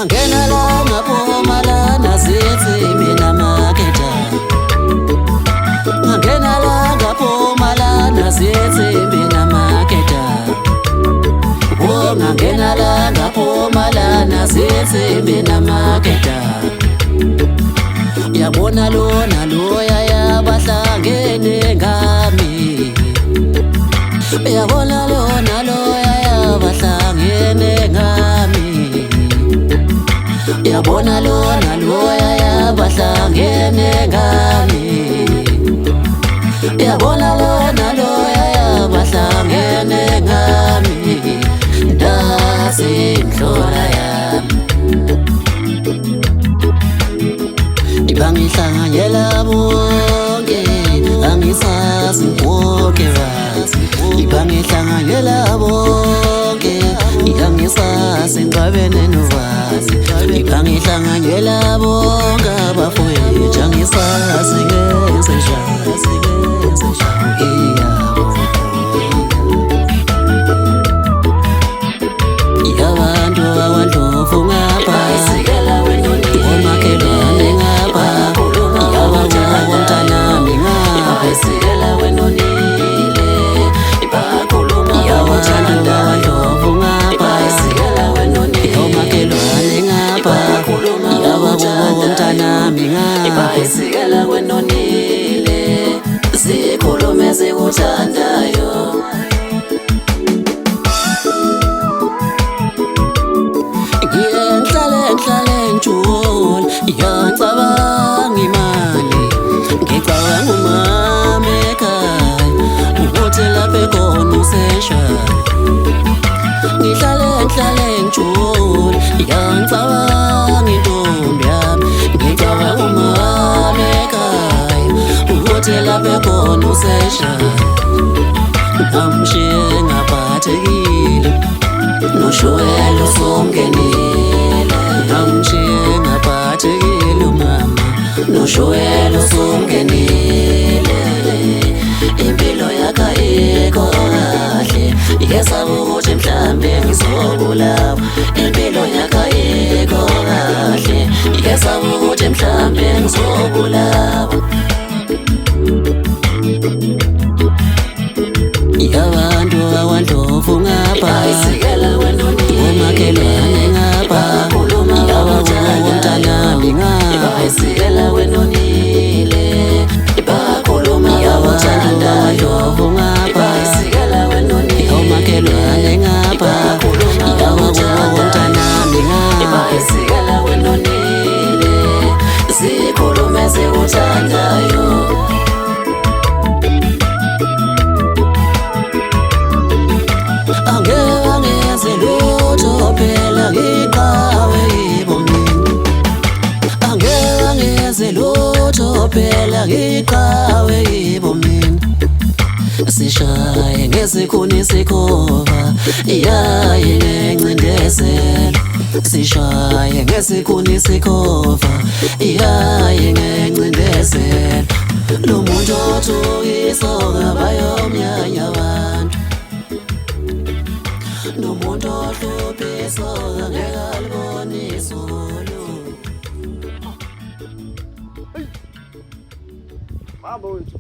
angena la ngaphuma la nazithi mina maketha angena la ngaphuma la nazithi mina maketha angena la ngaphuma la nazithi mina maketha yabona lona loya yabahlangene ngami yabona lona loya yabahlangene ngami yabona lona loya yabahlangene ngami yabona lona loya yabahlangene ngami ndasindlola yami ibangihlanganyela bonke angisazi bonke bazi ibangihlanganyela bonke angisazi ngqabene novazi ibangihlanganyela bonke abafowethu angisazi ngesenjazi yabantu abandlovu ngapha omakhelwane ngapha yabakomntanami ngapha yabantu abandlovu ngapha omakhelwane ngapha yabakomntanami ngapha zikhulume zikuthandayo ngihlale njolo ngiyacabanga imali ngicabanga umama ekhaya ukuthi lapha ekhona useshaya ngihlale njolo ngiyacabanga intombi yami ngicabanga umama ekhaya ukuthi lapha ekhona useshaya ngamshiye ngaphathekile noshwele usumngenile ngamshiye ngaphathekile umama noshwele usumngenile impilo yakhe ayikho kahle yesaba ukuthi mhlambe ngizobulawa impilo yakhe ayikho kahle yesaba ukuthi mhlambe ngizobulawa yabantu abandlovu ngapha omakhelwane ngapha yabakomntanami ngapha yabantu abandlovu ngapha omakhelwane ngapha yabakomntanami ngapha zikhulume zikuthandayo angeze lutho phela ngiqhawe ebomini angeze lutho phela ngiqhawe ebomini sishaye ngesikhuni sikhova yaye ngencindezelo sishaye ngesikhuni sikhova yaye ngencindezelo lo muntu othukisonga bayomnyanya abantu nomuntu ohluphiso ngeke alibone izulu mambo wethu